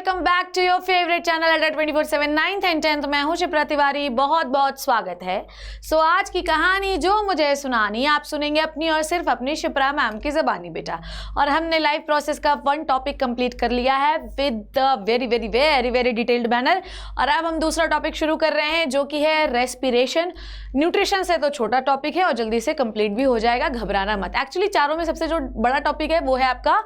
Welcome back to your favourite channel Adda 24/7 9th and 10th। मैं हूं शिप्रा तिवारी, बहुत बहुत स्वागत है। आज की कहानी जो मुझे सुनानी आप सुनेंगे अपनी और सिर्फ अपनी शिप्रा मैम की ज़बानी बेटा। और हमने लाइव प्रोसेस का 1 टॉपिक कंप्लीट कर लिया है with the very very very very detailed banner. और अब हम दूसरा टॉपिक शुरू कर रहे हैं जो कि है रेस्पिरेशन। न्यूट्रिशन से तो छोटा टॉपिक है और जल्दी से कंप्लीट भी हो जाएगा, घबराना मत। एक्चुअली चारों में सबसे जो बड़ा टॉपिक है वो है आपका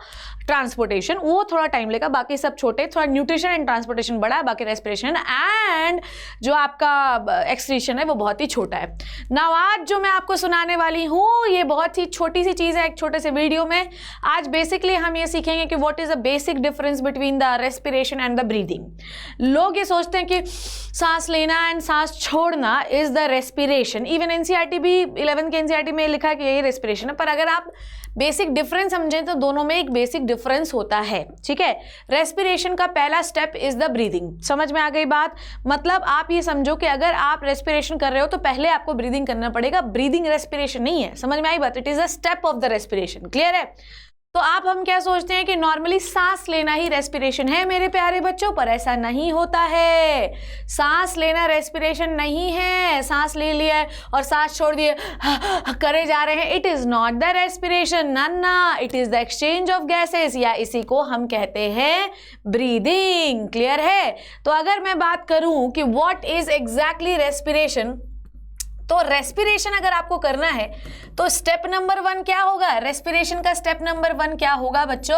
ट्रांसपोर्टेशन, वो थोड़ा टाइम लेगा, बाकी सब छोटे। थोड़ा न्यूट्रिशन एंड ट्रांसपोर्टेशन बड़ा है, बाकी रेस्पिरेशन एंड जो आपका एक्सक्रीशन है वो बहुत ही छोटा है। नाउ आज जो मैं आपको सुनाने वाली हूँ ये बहुत ही छोटी सी चीज़ है एक छोटे से वीडियो में। आज बेसिकली हम ये सीखेंगे कि what is the basic difference between the respiration and the breathing. लोग ये सोचते हैं कि सांस लेना एंड सांस छोड़ना is the respiration. Even NCERT भी 11th के एनसीईआरटी में लिखा है कि यही रेस्पिरेशन है, पर अगर आप बेसिक डिफरेंस समझें तो दोनों में एक बेसिक डिफरेंस होता है। ठीक है, रेस्पिरेशन का पहला स्टेप इज द ब्रीदिंग। समझ में आ गई बात? मतलब आप ये समझो कि अगर आप रेस्पिरेशन कर रहे हो तो पहले आपको ब्रीदिंग करना पड़ेगा। ब्रीदिंग रेस्पिरेशन नहीं है। समझ में आई बात? It is a step of the respiration. Clear है? तो आप हम क्या सोचते हैं कि नॉर्मली सांस लेना ही रेस्पिरेशन है मेरे प्यारे बच्चों, पर ऐसा नहीं होता है। सांस लेना रेस्पिरेशन नहीं है। सांस ले लिया है और सांस छोड़ दिए करे जा रहे हैं, it is not the respiration. ना, it is the exchange of gases, या इसी को हम कहते हैं ब्रीदिंग। क्लियर है? तो अगर मैं बात करूं कि व्हाट इज एग्जैक्टली रेस्पिरेशन, तो रेस्पिरेशन अगर आपको करना है तो स्टेप नंबर 1 क्या होगा? रेस्पिरेशन का स्टेप नंबर 1 क्या होगा बच्चों?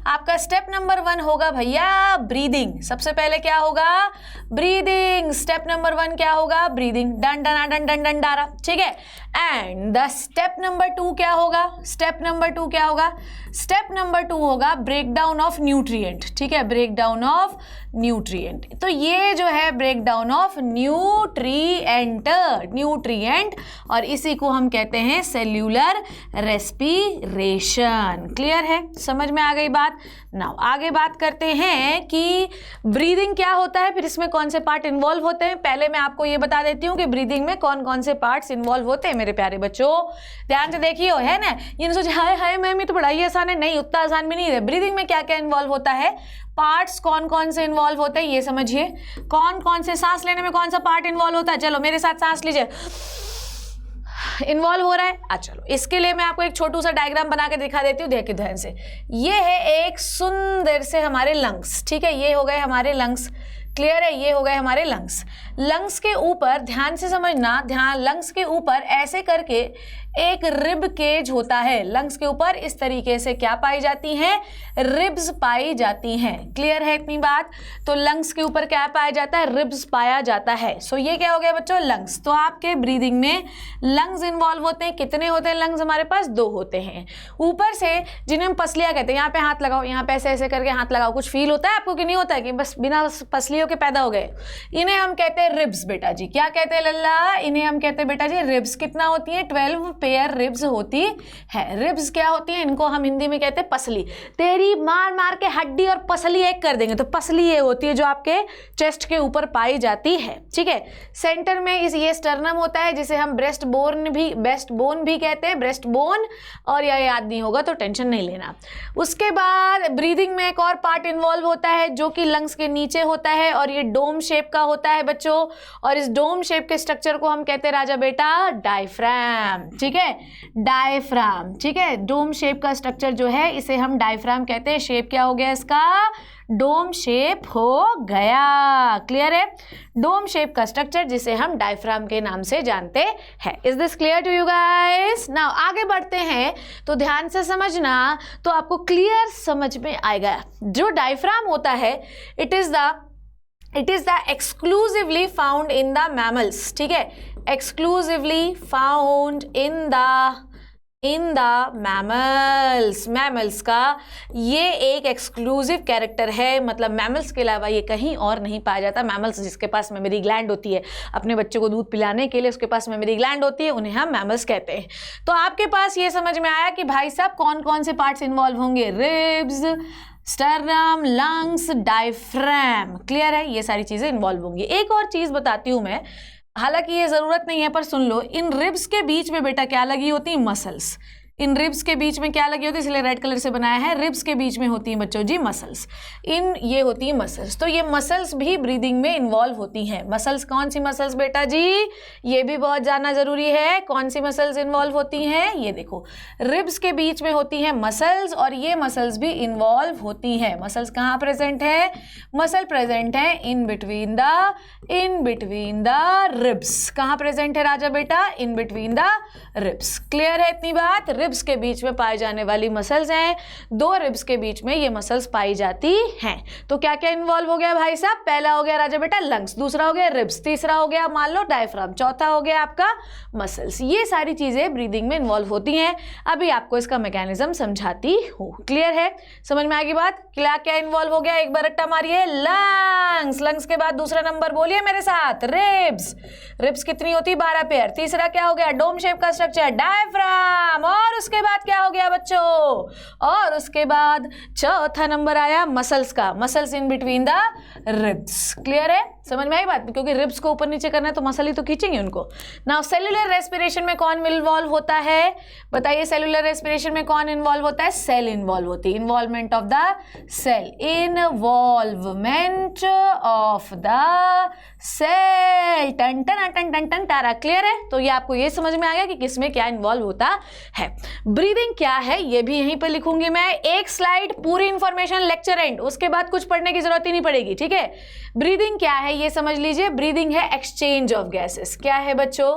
आपका स्टेप नंबर 1 होगा भैया ब्रीदिंग। सबसे पहले क्या होगा? ब्रीदिंग। स्टेप नंबर 1 क्या होगा? Breathing. Done done done done done डारा। ठीक है। एंड द स्टेप नंबर 2 क्या होगा? स्टेप नंबर 2 क्या होगा? स्टेप नंबर 2 होगा ब्रेक डाउन ऑफ न्यूट्रिएंट। ठीक है, ब्रेक डाउन ऑफ न्यूट्रिएंट। तो ये जो है ब्रेक डाउन ऑफ न्यूट्रिएंट, और इसी को हम कहते हैं सेल्यूलर रेस्पिरेशन। क्लियर है? समझ में आ गई बात? नाउ आगे बात करते हैं कि ब्रीदिंग क्या होता है, फिर इसमें कौन से पार्ट इन्वॉल्व होते हैं। पहले मैं आपको ये बता देती हूँ कि ब्रीदिंग में कौन कौन से पार्ट्स इन्वॉल्व होते हैं मेरे प्यारे बच्चों। ध्यान से देखियो, है ना? ये नहीं सोचे हाय हाय मैम ये तो बड़ा ही आसान है। नहीं, उतना आसान भी नहीं है। ब्रीदिंग में क्या क्या इन्वॉल्व होता है, पार्ट्स कौन कौन से इन्वॉल्व होते हैं ये समझिए। कौन कौन से सांस लेने में कौन सा पार्ट इन्वॉल्व होता है, चलो मेरे साथ सांस लीजिए। इन्वॉल्व हो रहा है? अच्छा, चलो इसके लिए मैं आपको एक छोटू सा डायग्राम बना के दिखा देती हूँ, देखिए ध्यान से। ये है एक सुंदर से हमारे लंग्स। ठीक है, ये हो गए हमारे लंग्स। क्लियर है? ये हो गए हमारे लंग्स। लंग्स के ऊपर ध्यान से समझना, ध्यान, लंग्स के ऊपर ऐसे करके एक रिब केज होता है। लंग्स के ऊपर इस तरीके से क्या पाई जाती हैं? रिब्स पाई जाती हैं। क्लियर है इतनी बात? तो लंग्स के ऊपर क्या पाया जाता है? रिब्स पाया जाता है। सो ये क्या हो गया बच्चों? लंग्स। तो आपके ब्रीदिंग में लंग्स इन्वॉल्व होते हैं। कितने होते हैं लंग्स? हमारे पास 2 होते हैं। ऊपर से जिन्हें हम पसलियां कहते हैं, यहाँ पे हाथ लगाओ, यहाँ पे ऐसे ऐसे करके हाथ लगाओ। कुछ फील होता है आपको कि नहीं होता है कि बस बिना पसलियों के पैदा हो गए? इन्हें हम कहते हैं रिब्स बेटा जी। क्या कहते हैं लल्ला? इन्हें हम कहते हैं बेटा जी रिब्स। कितना होती है? 12 पेयर रिब्स होती है। रिब्स क्या होती है? इनको हम हिंदी में कहते हैं पसली। तेरी मार मार के हड्डी और पसली एक कर देंगे तो पसली ये होती है जो आपके चेस्ट के ऊपर पाई जाती है। ठीक है। सेंटर में ये स्टर्नम होता है जिसे हम ब्रेस्ट बोन भी कहते हैं, ब्रेस्ट बोन। और यह याद नहीं होगा तो टेंशन नहीं लेना। उसके बाद ब्रीदिंग में एक और पार्ट इन्वॉल्व होता है जो कि लंग्स के नीचे होता है और ये डोम शेप का होता है बच्चों। और इस डोम शेप के स्ट्रक्चर को हम कहते हैं राजा बेटा डायफ्राम। ठीक है, डायफ्राम। ठीक है, डोम शेप का स्ट्रक्चर जो है इसे हम डायफ्राम कहते हैं। शेप क्या हो गया इसका? डोम शेप हो गया। क्लियर है? डोम शेप का स्ट्रक्चर जिसे हम डायफ्राम के नाम से जानते हैं। Is this clear to you guys? Now आगे बढ़ते हैं तो ध्यान से समझना, तो आपको क्लियर समझ में आएगा। जो डायफ्राम होता है it is the exclusively found in the mammals. ठीक है, exclusively found in the mammals का ये एक एक्सक्लूसिव कैरेक्टर है। मतलब मैमल्स के अलावा ये कहीं और नहीं पाया जाता। मैमल्स जिसके पास मेमोरी ग्लैंड होती है, अपने बच्चे को दूध पिलाने के लिए उसके पास मेमोरी ग्लैंड होती है, उन्हें हम मैमल्स कहते हैं। तो आपके पास ये समझ में आया कि भाई साहब कौन कौन से पार्ट्स इन्वॉल्व होंगे? Ribs, sternum, lungs, diaphragm. Clear है? ये सारी चीज़ें इन्वॉल्व होंगी। एक और चीज़ बताती हूँ मैं, हालांकि ये ज़रूरत नहीं है पर सुन लो। इन रिब्स के बीच में बेटा क्या लगी होती है? मसल्स। इन रिब्स के बीच में क्या लगी होती है, इसलिए रेड कलर से बनाया है। रिब्स के बीच में होती हैं बच्चों जी मसल्स, ये होती है मसल्स। तो ये मसल्स भी ब्रीदिंग में इन्वॉल्व होती हैं। मसल्स कौन सी मसल्स बेटा जी, ये भी बहुत जानना जरूरी है। कौन सी मसल्स इन्वॉल्व होती हैं, ये देखो रिब्स के बीच में होती हैं मसल्स, और ये मसल्स भी इन्वॉल्व होती हैं। मसल्स कहाँ प्रेजेंट है, मसल प्रेजेंट है इन बिटवीन द रिब्स। कहाँ प्रेजेंट है राजा बेटा, in between the ribs. Clear है इतनी बात। रिब्स के बीच में पाई जाने वाली मसल्स हैं, 2 रिब्स के बीच में ये मसल्स पाई जाती हैं। तो क्या क्या इन्वॉल्व हो गया भाई साहब, पहला हो गया राजा बेटा लंग्स, दूसरा हो गया रिब्स, तीसरा हो गया मान लो डायफ्राम, चौथा हो गया आपका मसल्स। ये सारी चीजें ब्रीदिंग में इन्वॉल्व होती हैं। अभी आपको इसका मैकेनिज्म समझाती हूँ। क्लियर है, समझ में आएगी बात। क्या क्या इन्वॉल्व हो गया, एक बार रट्टा मारिए, लंग्स। लंग्स के बाद दूसरा नंबर बोलिए मेरे साथ, रिब्स। रिब्स कितनी होती है, 12 पेयर। तीसरा क्या हो गया, डोम शेप का स्ट्रक्चर, डायफ्राम। और उसके बाद क्या हो गया बच्चों, और उसके बाद चौथा नंबर आया मसल्स का, muscles in between the ribs. Clear है, समझ में आई बात, क्योंकि रिब्स को ऊपर नीचे करना है तो मसल ही तो खींचेंगे उनको। नाउ सेलुलर रेस्पिरेशन में कौन इन्वॉल्व होता है, बताइए। सेलुलर रेस्पिरेशन में कौन इन्वॉल्व होता है, सेल इन्वॉल्व होती है। Involvement of the cell, involvement of the cell, टन टन टन टन टन टारा। क्लियर है, तो ये आपको ये समझ में आ गया कि किसमें क्या इन्वॉल्व होता है। ब्रीदिंग क्या है ये भी यहीं पर लिखूंगी मैं, एक स्लाइड पूरी इंफॉर्मेशन, लेक्चर एंड, उसके बाद कुछ पढ़ने की जरूरत ही नहीं पड़ेगी। ठीक है, ब्रीदिंग क्या है ये समझ लीजिए। ब्रीदिंग है एक्सचेंज ऑफ गैसेस। क्या है बच्चों,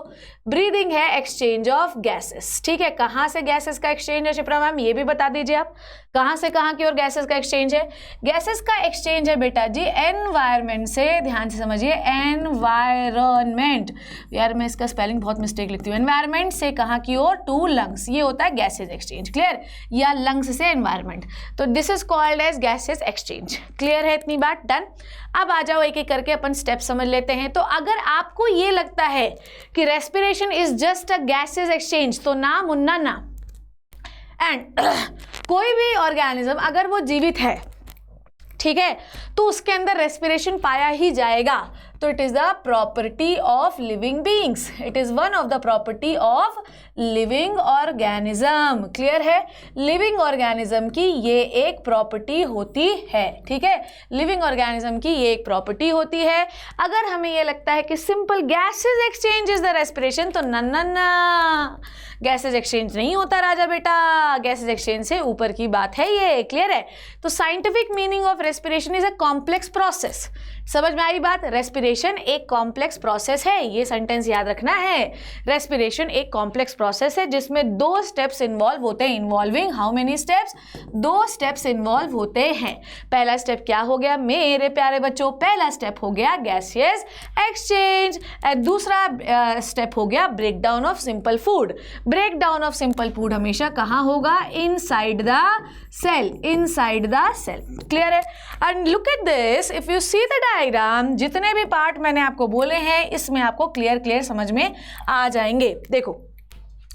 ब्रीदिंग है एक्सचेंज ऑफ गैसेस। ठीक है, कहां से गैसेस का एक्सचेंज है शिप्रा मैम, ये भी बता दीजिए आप, कहां से कहां की ओर गैसेस का एक्सचेंज है। गैसेस का एक्सचेंज है बेटा जी एनवायरमेंट से, ध्यान से समझिए, एनवायरमेंट, यार मैं इसका स्पेलिंग बहुत मिस्टेक लिखती हूँ, एनवायरमेंट से कहां की ओर, टू लंग्स, ये होता है गैसेस एक्सचेंज। क्लियर, या लंग्स से एनवायरमेंट, तो this is called as gases exchange. Clear है इतनी बात, डन। अब आ जाओ एक एक करके अपन स्टेप समझ लेते हैं। तो अगर आपको ये लगता है कि respiration is just a gases exchange, तो ना मुन्ना ना। एंड कोई भी ऑर्गेनिज्म अगर वो जीवित है, ठीक है, तो उसके अंदर रेस्पिरेशन पाया ही जाएगा। तो it is the property of living beings, it is one of the property of living organism. Clear है, लिविंग ऑर्गेनिज्म की ये एक प्रॉपर्टी होती है। ठीक है, लिविंग ऑर्गेनिज्म की ये एक प्रॉपर्टी होती है। अगर हमें ये लगता है कि simple gases exchange is the respiration, तो ना, गैसेस एक्सचेंज नहीं होता राजा बेटा, गैसेस एक्सचेंज से ऊपर की बात है ये। क्लियर है, तो scientific meaning of respiration is a complex process. समझ में आई बात, रेस्पिरेशन एक कॉम्प्लेक्स प्रोसेस है, ये सेंटेंस याद रखना है। रेस्पिरेशन एक कॉम्प्लेक्स प्रोसेस है जिसमें 2 स्टेप्स इन्वॉल्व होते हैं। Involving how many steps, 2 steps involve होते हैं। पहला स्टेप क्या हो गया मेरे प्यारे बच्चों, पहला स्टेप हो गया गैसियस एक्सचेंज, दूसरा स्टेप हो गया break down of simple food. Break down of simple food हमेशा कहाँ होगा, inside the cell, inside the cell. Clear है, and look at this, if you see the diagram, जितने भी पार्ट मैंने आपको बोले हैं इसमें आपको क्लियर समझ में आ जाएंगे। देखो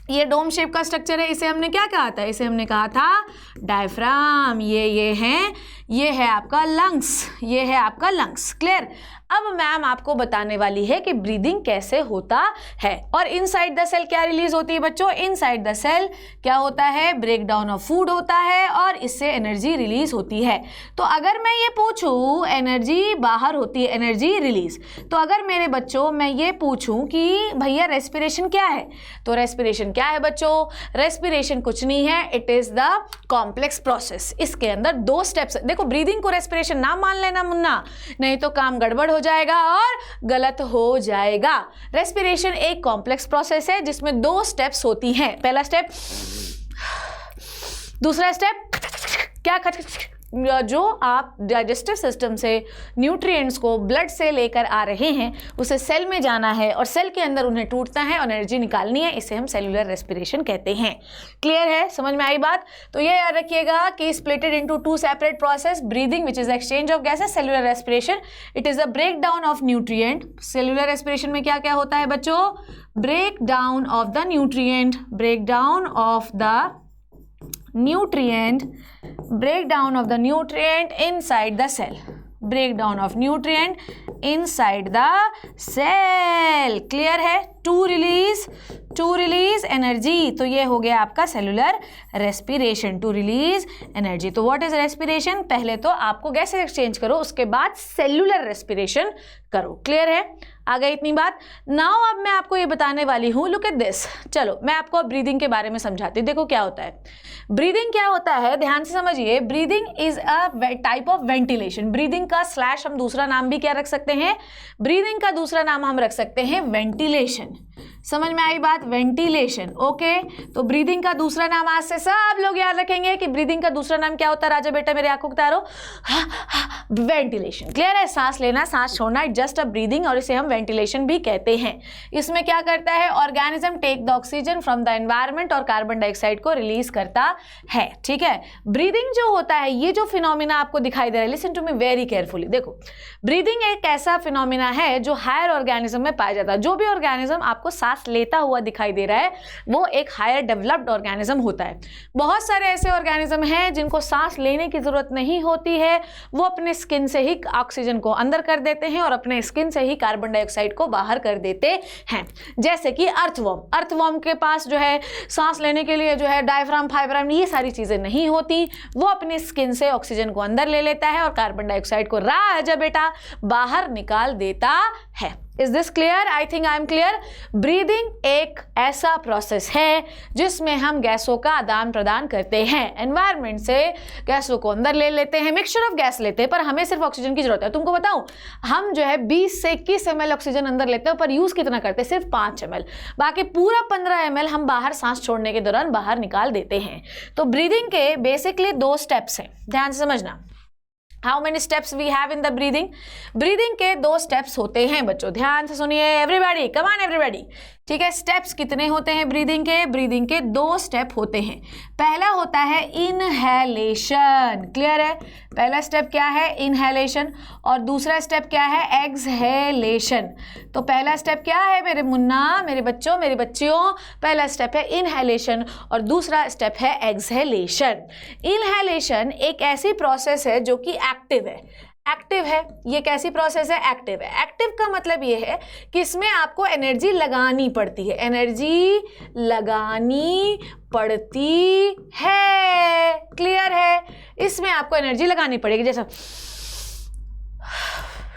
ये डोम शेप का स्ट्रक्चर है, इसे हमने क्या कहा था, इसे हमने कहा था डायफ्राम। ये है आपका लंग्स, ये है आपका लंग्स। क्लियर, अब मैम आपको बताने वाली है कि ब्रीदिंग कैसे होता है। और इनसाइड द सेल क्या रिलीज होती है बच्चों, इनसाइड द सेल क्या होता है, ब्रेक डाउन ऑफ फूड होता है और इससे एनर्जी रिलीज होती है। तो अगर मैं ये पूछूं एनर्जी बाहर होती है, एनर्जी रिलीज, तो अगर मेरे बच्चों मैं ये पूछूं कि भैया रेस्पिरेशन क्या है, तो रेस्पिरेशन क्या है बच्चों, रेस्पिरेशन कुछ नहीं है, it is the complex process. इसके अंदर 2 स्टेप्स। देखो ब्रीदिंग को रेस्पिरेशन ना मान लेना मुन्ना, नहीं तो काम गड़बड़ हो जाएगा और गलत हो जाएगा। रेस्पिरेशन एक कॉम्प्लेक्स प्रोसेस है जिसमें 2 स्टेप्स होती हैं। पहला स्टेप, दूसरा स्टेप क्या, जो आप डाइजेस्टिव सिस्टम से न्यूट्रिएंट्स को ब्लड से लेकर आ रहे हैं उसे सेल में जाना है और सेल के अंदर उन्हें टूटना है और एनर्जी निकालनी है, इसे हम सेलुलर रेस्पिरेशन कहते हैं। क्लियर है, समझ में आई बात। तो ये याद रखिएगा कि splitted into 2 separate process, breathing which is exchange of gases, cellular respiration it is a break down of nutrient. Cellular respiration में क्या क्या होता है बच्चों, break down of the nutrient, break down of the nutrient, breakdown of the nutrient inside the cell, breakdown of nutrient inside the cell। Clear है, to release to release energy, तो ये हो गया आपका cellular respiration, to release energy. तो what is respiration? पहले तो आपको गैसेस एक्सचेंज करो, उसके बाद सेलुलर रेस्पिरेशन करो। क्लियर है? आ गई इतनी बात। नाउ अब मैं आपको ये बताने वाली हूँ, लुक एट दिस। चलो मैं आपको अब ब्रीदिंग के बारे में समझाती हूँ। देखो क्या होता है ब्रीदिंग, क्या होता है, ध्यान से समझिए। Breathing is a type of ventilation. Breathing का स्लैश हम दूसरा नाम भी क्या रख सकते हैं? ब्रीदिंग का दूसरा नाम हम रख सकते हैं वेंटिलेशन। समझ में आई बात? वेंटिलेशन। ओके, तो ब्रीदिंग का दूसरा नाम आज से सब लोग याद रखेंगे कि ब्रीदिंग का दूसरा नाम क्या होता है। राजा बेटा मेरे आंखों को तारो, वेंटिलेशन। क्लियर है? सांस लेना, सांस छोड़ना, इट जस्ट अ ब्रीदिंग, और इसे हम वेंटिलेशन भी कहते हैं। इसमें क्या करता है, organism take the oxygen from the environment और कार्बन डाइऑक्साइड को रिलीज करता है। ठीक है, ब्रीदिंग जो होता है, ये जो फिनोमिना आपको दिखाई दे रहा है, listen to me very carefully. देखो, ब्रीदिंग एक ऐसा फिनोमिना है जो हायर ऑर्गेनिज्म में पाया जाता है। जो भी ऑर्गेनिज्म आपको सांस लेता हुआ दिखाई दे रहा है वो एक हायर डेवलप्ड ऑर्गेनिज्म होता है। बहुत सारे ऐसे ऑर्गेनिज्म हैं जिनको सांस लेने की जरूरत नहीं होती है, वो अपने स्किन से ही ऑक्सीजन को अंदर कर देते हैं और अपने स्किन से ही कार्बन डाइऑक्साइड को बाहर कर देते हैं। जैसे कि अर्थवर्म, अर्थवर्म के पास जो है सांस लेने के लिए जो है डायफ्राम, फाइब्राम, ये सारी चीजें नहीं होती, वो अपने स्किन से ऑक्सीजन को अंदर ले लेता है और कार्बन डाइऑक्साइड को राजा बेटा बाहर निकाल देता है। Is this clear? I think I am clear. Breathing एक ऐसा प्रोसेस है जिसमें हम गैसों का आदान प्रदान करते हैं। एनवायरनमेंट से गैसों को अंदर ले लेते हैं, मिक्सचर ऑफ गैस लेते हैं, पर हमें सिर्फ ऑक्सीजन की जरूरत है। तुमको बताऊं, हम जो है 20 से 21 ml ऑक्सीजन अंदर लेते हैं, पर यूज कितना करते हैं? सिर्फ 5 ml। बाकी पूरा 15 ml हम बाहर सांस छोड़ने के दौरान बाहर निकाल देते हैं। तो ब्रीदिंग के बेसिकली 2 स्टेप्स हैं, ध्यान से समझना। How many steps we have in the breathing? Breathing के 2 steps होते हैं बच्चों, ध्यान से सुनिए everybody, come on everybody। ठीक है, स्टेप्स कितने होते हैं ब्रीदिंग के? ब्रीदिंग के 2 स्टेप होते हैं। पहला होता है इनहेलेशन। क्लियर है? पहला स्टेप क्या है? इनहेलेशन। और दूसरा स्टेप क्या है? एक्सहेलेशन। तो पहला स्टेप क्या है मेरे मुन्ना, मेरे बच्चों, मेरी बच्चियों? पहला स्टेप है इनहेलेशन और दूसरा स्टेप है एक्सहेलेशन। इनहेलेशन एक ऐसी प्रोसेस है जो कि एक्टिव है। एक्टिव है, ये कैसी प्रोसेस है? एक्टिव है। एक्टिव का मतलब ये है कि इसमें आपको एनर्जी लगानी पड़ती है, एनर्जी लगानी पड़ती है। क्लियर है? इसमें आपको एनर्जी लगानी पड़ेगी, जैसा,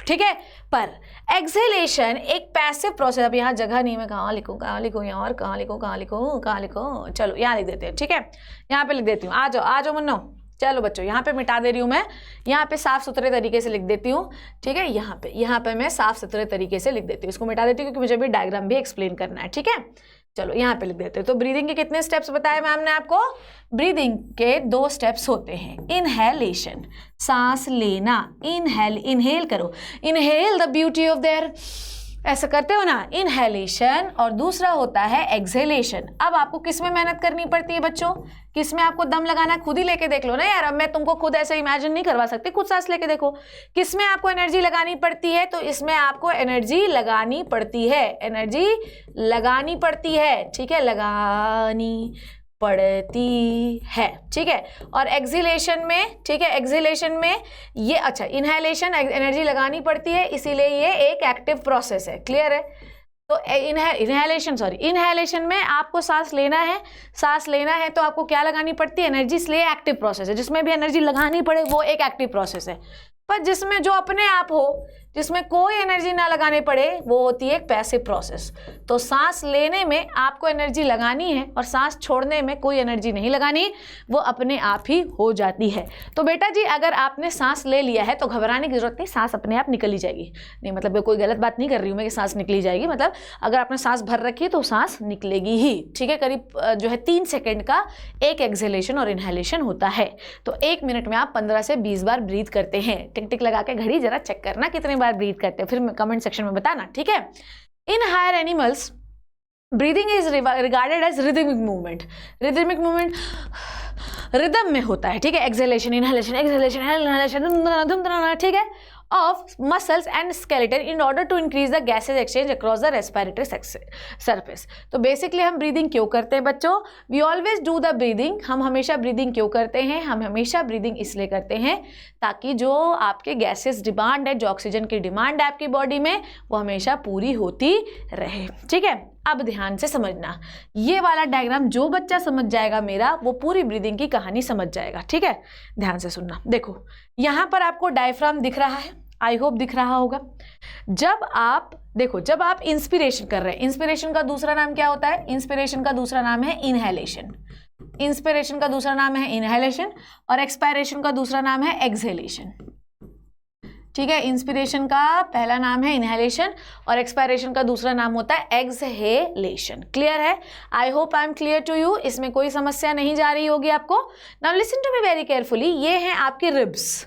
ठीक है। पर एक्सहेलेशन एक पैसिव प्रोसेस। अब यहाँ जगह नहीं, मैं कहाँ लिखूँ, कहाँ लिखूँ यार, कहाँ लिखूँ, कहाँ लिखूँ, कहाँ लिखूँ? चलो यहाँ लिख देते हैं, ठीक है, यहाँ पे लिख देती हूँ। आ जाओ, आ जाओ मुन्नो। चलो बच्चों, यहाँ पे मिटा दे रही हूँ मैं, यहाँ पे साफ सुथरे तरीके से लिख देती हूँ, ठीक है। यहाँ पे मैं साफ सुथरे तरीके से लिख देती हूँ, इसको मिटा देती हूँ क्योंकि मुझे भी डायग्राम भी एक्सप्लेन करना है, ठीक है। चलो यहाँ पे लिख देते हैं। तो ब्रीदिंग के कितने स्टेप्स बताए मैम ने आपको? ब्रीदिंग के 2 स्टेप्स होते हैं। इनहेलेशन, सांस लेना, इनहेल करो, inhale the beauty of their, ऐसा करते हो ना, इनहेलेशन। और दूसरा होता है एक्सहेलेशन। अब आपको किस में मेहनत करनी पड़ती है बच्चों? किस में आपको दम लगाना? खुद ही लेके देख लो ना यार, अब मैं तुमको खुद ऐसे इमेजिन नहीं करवा सकती, खुद सांस लेके देखो। किस में आपको एनर्जी लगानी पड़ती है? तो इसमें आपको एनर्जी लगानी पड़ती है, एनर्जी लगानी पड़ती है, ठीक है, लगानी पड़ती है, ठीक है। और एक्सहेलेशन में, ठीक है, एक्सहेलेशन में ये, अच्छा, इनहेलेशन एनर्जी लगानी पड़ती है, इसीलिए ये एक एक्टिव प्रोसेस है। क्लियर है? तो इनहेलेशन में आपको सांस लेना है, सांस लेना है तो आपको क्या लगानी पड़ती है? एनर्जी, इसलिए एक्टिव प्रोसेस है। जिसमें भी एनर्जी लगानी पड़े वो एक एक्टिव प्रोसेस है। पर जिसमें जो अपने आप हो, जिसमें कोई एनर्जी ना लगाने पड़े, वो होती है एक पैसिव प्रोसेस। तो सांस लेने में आपको एनर्जी लगानी है और सांस छोड़ने में कोई एनर्जी नहीं लगानी, वो अपने आप ही हो जाती है। तो बेटा जी, अगर आपने सांस ले लिया है तो घबराने की जरूरत नहीं, सांस अपने आप निकल ही जाएगी। नहीं मतलब कोई गलत बात नहीं कर रही हूँ मैं कि सांस निकली जाएगी, मतलब अगर आपने सांस भर रखी है तो सांस निकलेगी ही, ठीक है। करीब जो है 3 सेकेंड का एक एक्सहेलेशन और इनहेलेशन होता है। तो 1 मिनट में आप 15 से 20 बार ब्रीथ करते हैं। टिक टिक लगा के घड़ी जरा चेक करना कितने बार ब्रीथ करते हैं, फिर कमेंट सेक्शन में बताना, ठीक है। In higher animals breathing is regarded as rhythmic movement. Rhythmic movement rhythm में होता है, ठीक है। एक्सहेलेशन, इनहेलेशन, एक्सहेलेशन, इनहेलेशन, ठीक है, of muscles and skeleton in order to increase the gases exchange across the respiratory surface। तो basically हम breathing क्यों करते हैं बच्चों? We always do the breathing। हम हमेशा ब्रीदिंग क्यों करते हैं? हम हमेशा ब्रीदिंग इसलिए करते हैं ताकि जो आपके गैसेस डिमांड है, जो ऑक्सीजन की डिमांड है आपकी बॉडी में, वो हमेशा पूरी होती रहे, ठीक है। अब ध्यान से समझना, ये वाला डायग्राम जो बच्चा समझ जाएगा मेरा, वो पूरी ब्रीदिंग की कहानी समझ जाएगा, ठीक है। ध्यान से सुनना। देखो यहाँ पर आपको डायफ्राम दिख रहा है, आई होप दिख रहा होगा। जब आप इंस्पिरेशन कर रहे हैं, इंस्पिरेशन का दूसरा नाम क्या होता है? इंस्पिरेशन का दूसरा नाम है इनहेलेशन। इंस्पिरेशन का दूसरा नाम है इनहेलेशन और एक्सपायरेशन का दूसरा नाम है एक्सहेलेशन, ठीक है। इंस्पिरेशन का पहला नाम है इनहेलेशन और एक्सपायरेशन का दूसरा नाम होता है एक्सहेलेशन। क्लियर है? I hope I am clear to you. इसमें कोई समस्या नहीं जा रही होगी आपको। Now listen to me very carefully. ये हैं आपके रिब्स।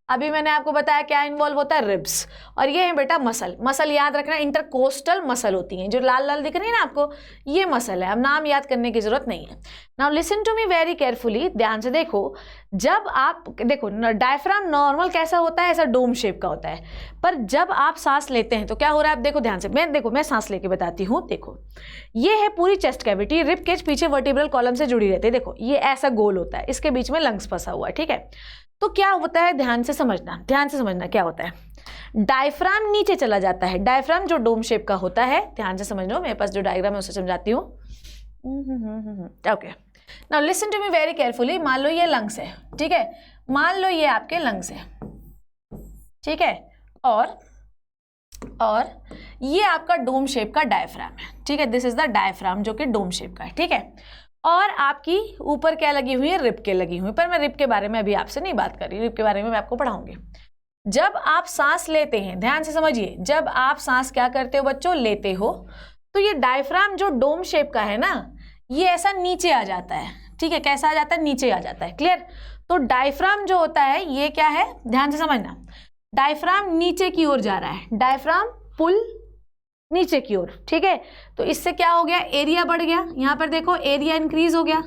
अभी मैंने आपको बताया क्या इन्वॉल्व होता है, रिब्स। और ये है बेटा मसल। मसल याद रखना, इंटरकोस्टल मसल होती हैं, जो लाल लाल दिख रही है ना आपको, ये मसल है। अब नाम याद करने की जरूरत नहीं है। Now listen to me very carefully, ध्यान से देखो। जब आप देखो डायफ्राम नॉर्मल कैसा होता है, ऐसा डोम शेप का होता है। पर जब आप सांस लेते हैं तो क्या हो रहा है, आप देखो ध्यान से। मैं सांस लेके बताती हूँ। देखो ये है पूरी चेस्ट कैविटी, रिब केज पीछे वर्टिब्रल कॉलम से जुड़ी रहती है। देखो ये ऐसा गोल होता है, इसके बीच में लंग्स फंसा हुआ है, ठीक है। तो क्या होता है, ध्यान से समझना क्या होता है। डायफ्राम नीचे चला जाता है। डायफ्राम जो डोम शेप का होता है, ध्यान से समझ लो, मेरे पास जो डायग्राम है उसे समझाती हूँ। Okay, now listen to me very carefully. मान लो ये लंग्स है, ठीक है। मान लो ये आपके लंग्स है, ठीक है। और ये आपका डोम शेप का डायफ्राम है, ठीक है। दिस इज द डायफ्राम जो कि डोम शेप का है, ठीक है। और आपकी ऊपर क्या लगी हुई है, रिब के लगी हुई। पर मैं रिब के बारे में अभी आपसे नहीं बात कर रही, रिब के बारे में मैं आपको पढ़ाऊंगी। जब आप सांस लेते हैं, ध्यान से समझिए, जब आप सांस क्या करते हो बच्चों, लेते हो, तो ये डायफ्राम जो डोम शेप का है ना, ये ऐसा नीचे आ जाता है, ठीक है। कैसा आ जाता है, नीचे आ जाता है। क्लियर? तो डायफ्राम जो होता है ये क्या है, ध्यान से समझना। डायफ्राम नीचे की ओर जा रहा है, डायफ्राम पुल नीचे की ओर, ठीक है। तो इससे क्या हो गया, एरिया बढ़ गया। यहाँ पर देखो एरिया इंक्रीज हो गया,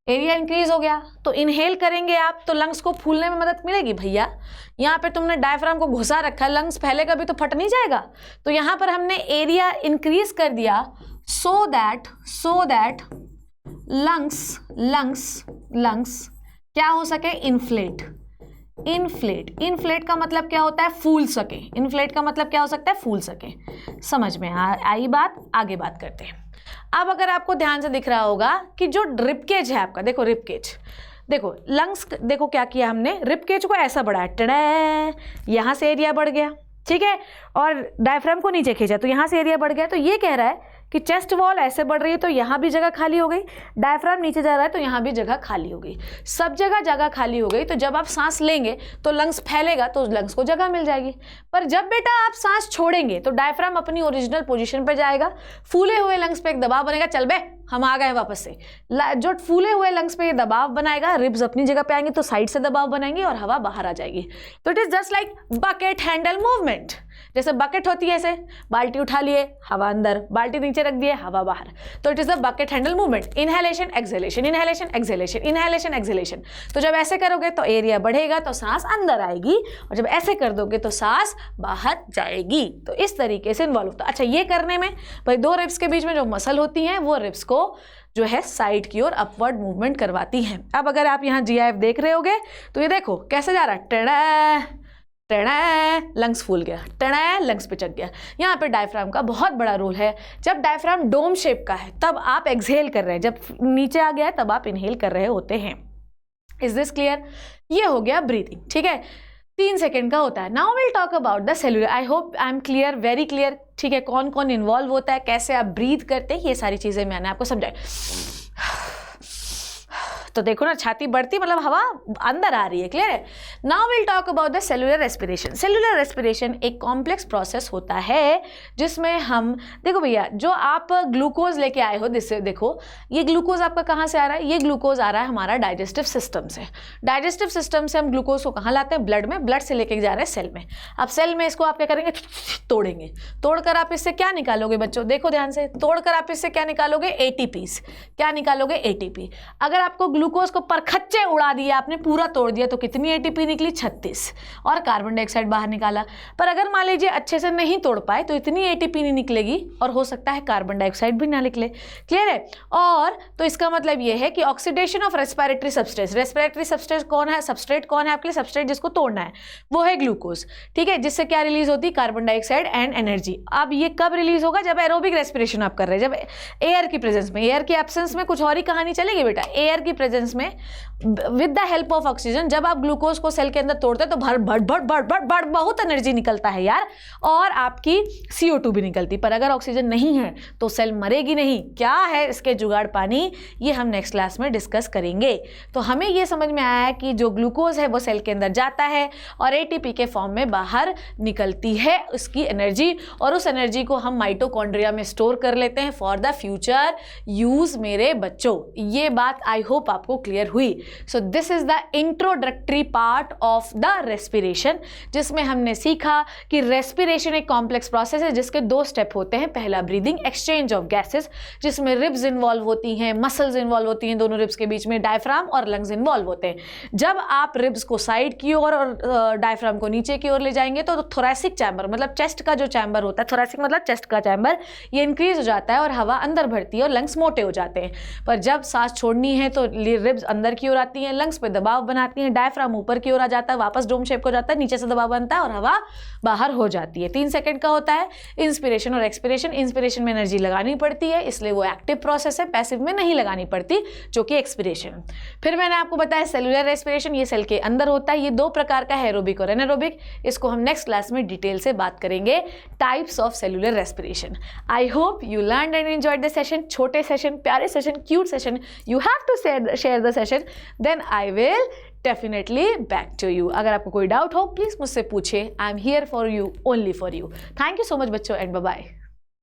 एरिया इंक्रीज हो गया। तो इनहेल करेंगे आप तो लंग्स को फूलने में मदद मिलेगी भैया। यहाँ पे तुमने डायफ्राम को घुसा रखा है, लंग्स फैलेगा भी तो फट नहीं जाएगा। तो यहाँ पर हमने एरिया इंक्रीज कर दिया सो दैट लंग्स क्या हो सके, इन्फ्लेट का मतलब क्या होता है, फूल सके। इन्फ्लेट का मतलब क्या हो सकता है, फूल सके। समझ में आई बात? आगे बात करते हैं। अब अगर आपको ध्यान से दिख रहा होगा कि जो रिबकेज है आपका, देखो रिबकेज, देखो लंग्स, देखो क्या किया हमने, रिबकेज को ऐसा बढ़ाया, टड़ा, यहाँ से एरिया बढ़ गया, ठीक है। और डायफ्राम को नीचे खींचा तो यहाँ से एरिया बढ़ गया। तो ये कह रहा है कि चेस्ट वॉल ऐसे बढ़ रही है तो यहाँ भी जगह खाली हो गई, डायफ्राम नीचे जा रहा है तो यहाँ भी जगह खाली हो गई, सब जगह खाली हो गई। तो जब आप सांस लेंगे तो लंग्स फैलेगा तो लंग्स को जगह मिल जाएगी। पर जब बेटा आप सांस छोड़ेंगे तो डायफ्राम अपनी ओरिजिनल पोजीशन पर जाएगा, फूले हुए लंग्स पे एक दबाव बनेगा। चल बे, हम आ गए वापस से। जो फूले हुए लंग्स पे ये दबाव बनाएगा, रिब्स अपनी जगह पे आएंगे तो साइड से दबाव बनाएंगे और हवा बाहर आ जाएगी। तो it is just like bucket handle movement. जैसे बकेट होती है, ऐसे बाल्टी उठा लिए, हवा अंदर, बाल्टी नीचे रख दिए, हवा बाहर। तो it is the bucket handle movement. Inhalation exhalation, inhalation exhalation, inhalation exhalation. तो जब ऐसे करोगे तो एरिया बढ़ेगा तो सांस अंदर आएगी, और जब ऐसे कर दोगे तो सांस बाहर जाएगी। तो इस तरीके से इन्वॉल्व होता है। अच्छा, ये करने में भाई दो रिब्स के बीच में जो मसल होती हैं वो रिब्स को जो है साइड की ओर अपवर्ड मूवमेंट करवाती हैं। अब अगर आप यहाँ GIF देख रहे होगे तो ये देखो कैसे जा रहा है, टेढ़ा लंग्स फूल गया, टेढ़ा लंग्स पे चढ़ गया। यहाँ पे डायफ्राम का बहुत बड़ा रोल है। जब डायफ्राम डोम शेप का है तब आप एक्सहेल कर रहे हैं, जब नीचे आ गया है तब आप इनहेल कर रहे होते हैं। Is this clear? ये हो गया ब्रीथिंग, ठीक है। 3 सेकेंड का होता है। Now will talk about the cellular. I hope I am clear, very clear, ठीक है। कौन कौन इन्वॉल्व होता है, कैसे आप ब्रीथ करते हैं, ये सारी चीजें मैंने आपको समझाई। तो देखो ना, छाती बढ़ती मतलब हवा अंदर आ रही है। क्लियर है? Now will talk about the cellular respiration. Cellular respiration एक कॉम्प्लेक्स प्रोसेस होता है जिसमें हम, देखो भैया, जो आप ग्लूकोज लेके आए हो, जिससे देखो ये ग्लूकोज आपका कहाँ से आ रहा है, ये ग्लूकोज आ रहा है हमारा डाइजेस्टिव सिस्टम से। डाइजेस्टिव सिस्टम से हम ग्लूकोज को कहाँ लाते हैं, ब्लड में, ब्लड से लेके जा रहे हैं सेल में। अब सेल में इसको आप क्या करेंगे, तोड़ेंगे। तोड़कर आप इससे क्या निकालोगे बच्चों, देखो ध्यान से, तोड़कर आप इससे क्या निकालोगे, ATPs। क्या निकालोगे, ATP। अगर आपको ग्लूकोज को परखच्चे उड़ा दिया आपने, पूरा तोड़ दिया, तो कितनी एटीपी निकली? 36, और कार्बन डाइऑक्साइड बाहर निकाला। पर अगर मान लीजिए अच्छे से नहीं तोड़ पाए तो इतनी एटीपी नहीं निकलेगी और हो सकता है कार्बन डाइऑक्साइड भी ना निकले। क्लियर है? और तो इसका मतलब ये है कि oxidation of respiratory substrate, respiratory substrate कौन है? सबस्ट्रेट कौन है आपके लिए? सबस्ट्रेट जिसको तोड़ना है वो है ग्लूकोज। ठीक है, जिससे क्या रिलीज होती है? Carbon dioxide and energy. अब ये कब रिलीज होगा? जब एरोबिक रेस्पिरेशन आप कर रहे हैं, जब एयर की प्रेजेंस में। एयर की एब्सेंस में कुछ और ही कहानी चलेगी बेटा। एयर की प्रेजेंस में with the help of oxygen जब आप ग्लूकोज को सेल के अंदर तोड़ते हैं तो भर भट भट भट भट भट बहुत एनर्जी निकलता है यार, और आपकी CO2 भी निकलती। पर अगर ऑक्सीजन नहीं है तो सेल मरेगी नहीं। क्या है इसके जुगाड़ पानी, ये हम नेक्स्ट क्लास में डिस्कस करेंगे। तो हमें ये समझ में आया है कि जो ग्लूकोज है वो सेल के अंदर जाता है और ATP के फॉर्म में बाहर निकलती है उसकी एनर्जी, और उस एनर्जी को हम माइटोकॉन्ड्रिया में स्टोर कर लेते हैं फॉर द फ्यूचर यूज। मेरे बच्चों, ये बात आई होप आपको क्लियर हुई। So this is the introductory part of the respiration, जिसमें हमने सीखा कि रेस्पिरेशन एक कॉम्प्लेक्स प्रोसेस है जिसके 2 स्टेप होते हैं। पहला ब्रीदिंग, एक्सचेंज ऑफ गैसेस, जिसमें रिब्स इन्वॉल्व होती हैं, मसल्स इन्वॉल्व होती हैं, दोनों रिब्स के बीच में डायफ्राम और लंग्स इन्वॉल्व होते हैं। जब आप रिब्स को साइड की ओर और डायफ्राम को नीचे की ओर ले जाएंगे तो थोरैसिक चैम्बर, मतलब चेस्ट का जो चैम्बर होता है, थोरैसिक मतलब चेस्ट का चैम्बर, ये इंक्रीज हो जाता है और हवा अंदर बढ़ती है और लंग्स मोटे हो जाते हैं। पर जब सांस छोड़नी है तो रिब्स अंदर की ओर आती हैं, लंग्स पे दबाव बनाती हैं, डायफ्राम ऊपर की ओर आ जाता है, वापस डोम शेप हो जाता है, नीचे से दबाव बनता है और हवा बाहर हो जाती है। 3 सेकंड का होता है इंस्पिरेशन और एक्सपिरेशन। इंस्पिरेशन में एनर्जी लगानी पड़ती है, इसलिए वो एक्टिव प्रोसेस है, पैसिव में नहीं लगानी पड़ती, जो कि एक्सपिरेशन। फिर मैंने आपको बताया सेलुलर रेस्पिरेशन, ये सेल के अंदर होता है। ये 2 प्रकार का है, एरोबिक और एनारोबिक। इसको हम नेक्स्ट क्लास में डिटेल से बात करेंगे, types of cellular respiration. I hope you learn and enjoyed the session. छोटे सेशन, प्यारे session, cute session, you have to share the session, then I will definitely back to you. अगर आपको कोई doubt हो please मुझसे पूछिए। I am here for you, only for you. Thank you so much बच्चों, and bye bye.